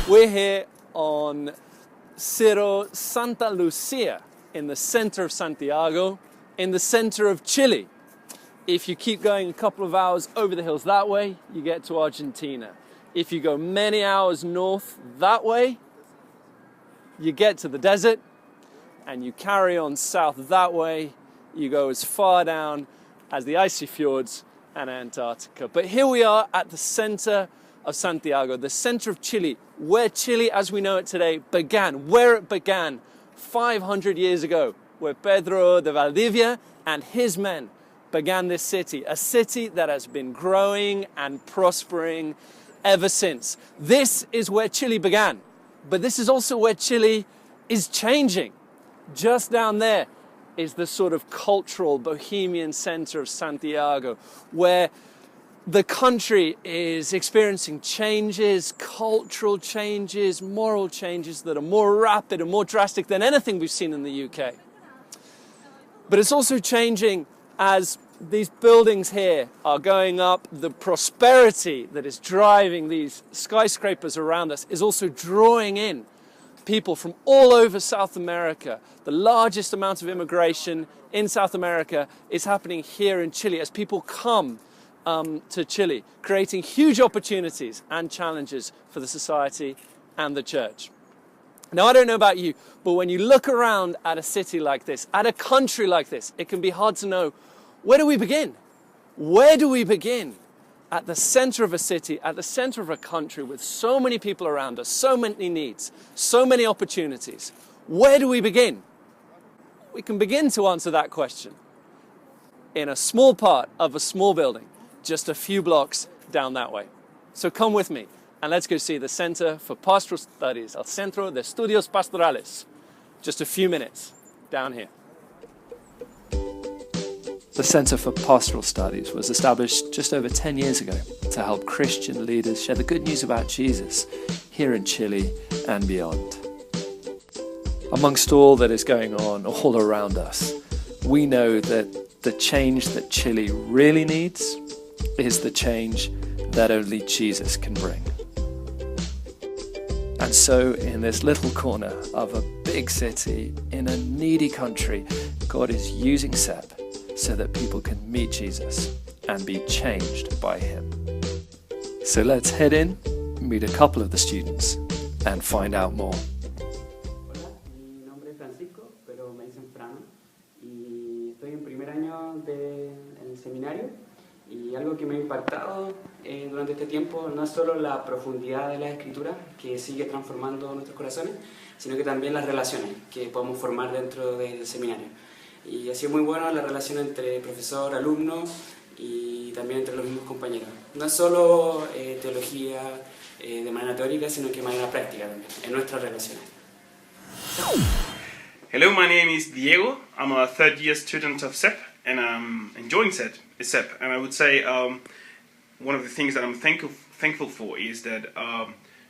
We're here on Cerro Santa Lucia in the center of Santiago, in the center of Chile. If you keep going a couple of hours over the hills that way, you get to Argentina. If you go many hours north that way, you get to the desert, and you carry on south that way, you go as far down as the icy fjords and Antarctica. But here we are at the center of Santiago, the center of Chile, where Chile as we know it today began, where it began 500 years ago, where Pedro de Valdivia and his men began this city, a city that has been growing and prospering ever since. This is where Chile began, but this is also where Chile is changing. Just down there is the sort of cultural bohemian center of Santiago, where the country is experiencing changes, cultural changes, moral changes that are more rapid and more drastic than anything we've seen in the UK. But it's also changing as these buildings here are going up. The prosperity that is driving these skyscrapers around us is also drawing in people from all over South America. The largest amount of immigration in South America is happening here in Chile as people come to Chile, creating huge opportunities and challenges for the society and the church. Now, I don't know about you, but when you look around at a city like this, at a country like this, it can be hard to know, where do we begin? Where do we begin? At the center of a city, at the center of a country with so many people around us, so many needs, so many opportunities. Where do we begin? We can begin to answer that question in a small part of a small building, just a few blocks down that way. So come with me and let's go see the Center for Pastoral Studies, El Centro de Estudios Pastorales, just a few minutes down here. The Center for Pastoral Studies was established just over 10 years ago to help Christian leaders share the good news about Jesus here in Chile and beyond. Amongst all that is going on all around us, we know that the change that Chile really needs is the change that only Jesus can bring. And so in this little corner of a big city in a needy country, God is using CEP so that people can meet Jesus and be changed by him. So let's head in, meet a couple of the students, and find out more. Hola, mi nombre es Francisco, pero me dicen Fran, y estoy en primer año del seminario, y algo que me ha impactado durante este tiempo no es solo la profundidad de la escritura, que sigue transformando nuestros corazones, sino que también las relaciones que podemos formar dentro del seminario. Y ha sido muy buena la relación entre profesor, alumno y también entre los mismos compañeros. No es solo teología de manera teórica, sino que de manera práctica también, en nuestras relaciones. Hello, my name is Diego. I'm a third year student of CEP and I'm enjoying CEP. And I would say one of the things that I'm thankful for is that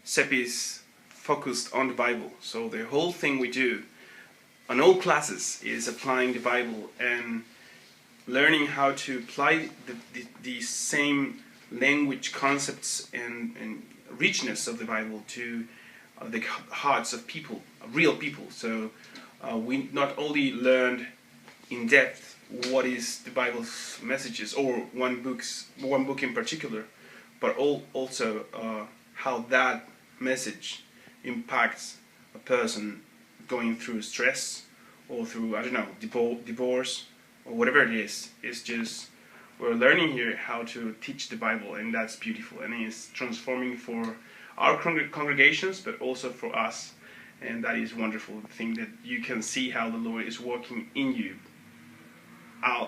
CEP is focused on the Bible. So the whole thing we do on all classes is applying the Bible and learning how to apply the same language, concepts and richness of the Bible to the hearts of people, real people. So we not only learned in depth what is the Bible's messages or one book in particular, but also how that message impacts a person going through stress or through, I don't know, divorce or whatever it is. It's just, we're learning here how to teach the Bible, and that's beautiful, and it's transforming for our congregations, but also for us, and that is wonderful. The thing that you can see how the Lord is working in you,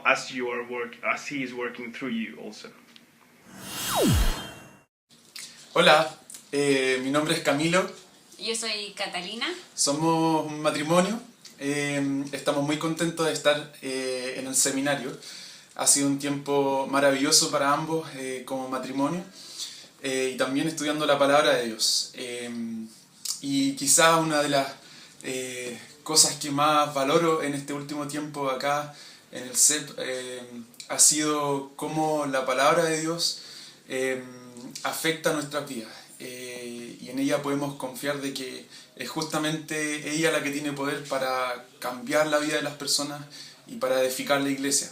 as He is working through you also. Hola, mi nombre es Camilo. Yo soy Catalina. Somos un matrimonio. Estamos muy contentos de estar en el seminario. Ha sido un tiempo maravilloso para ambos como matrimonio y también estudiando la palabra de Dios. Y quizá una de las cosas que más valoro en este último tiempo acá en el CEP ha sido cómo la palabra de Dios afecta nuestras vidas. Y en ella podemos confiar de que es justamente ella la que tiene poder para cambiar la vida de las personas y para edificar la iglesia.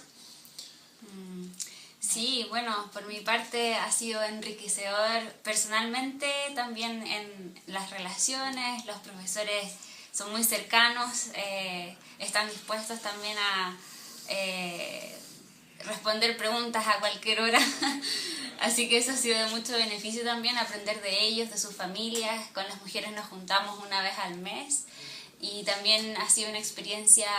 Sí, bueno, por mi parte ha sido enriquecedor personalmente, también en las relaciones, los profesores son muy cercanos, están dispuestos también a responder preguntas a cualquier hora, así que eso ha sido de mucho beneficio también, aprender de ellos, de sus familias. Con las mujeres nos juntamos una vez al mes y también ha sido una experiencia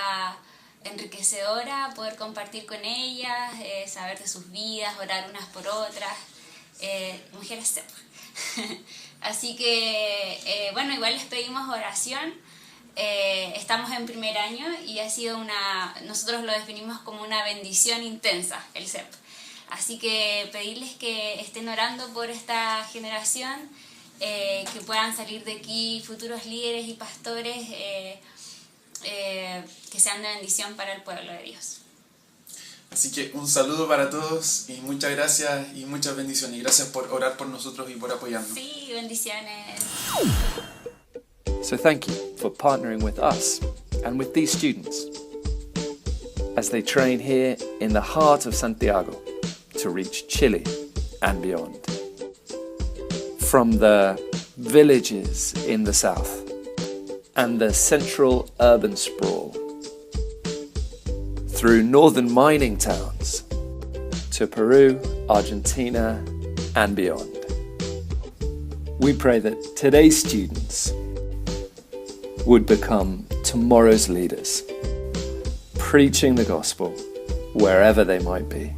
enriquecedora poder compartir con ellas, saber de sus vidas, orar unas por otras, mujeres sepas. Así que, bueno, igual les pedimos oración. Estamos en primer año y ha sido nosotros lo definimos como una bendición intensa, el CEP. Así que pedirles que estén orando por esta generación, que puedan salir de aquí futuros líderes y pastores, que sean de bendición para el pueblo de Dios. Así que un saludo para todos y muchas gracias y muchas bendiciones. Y gracias por orar por nosotros y por apoyarnos. Sí, bendiciones. So thank you for partnering with us and with these students as they train here in the heart of Santiago to reach Chile and beyond. From the villages in the south and the central urban sprawl, through northern mining towns to Peru, Argentina, and beyond. We pray that today's students would become tomorrow's leaders, preaching the gospel wherever they might be.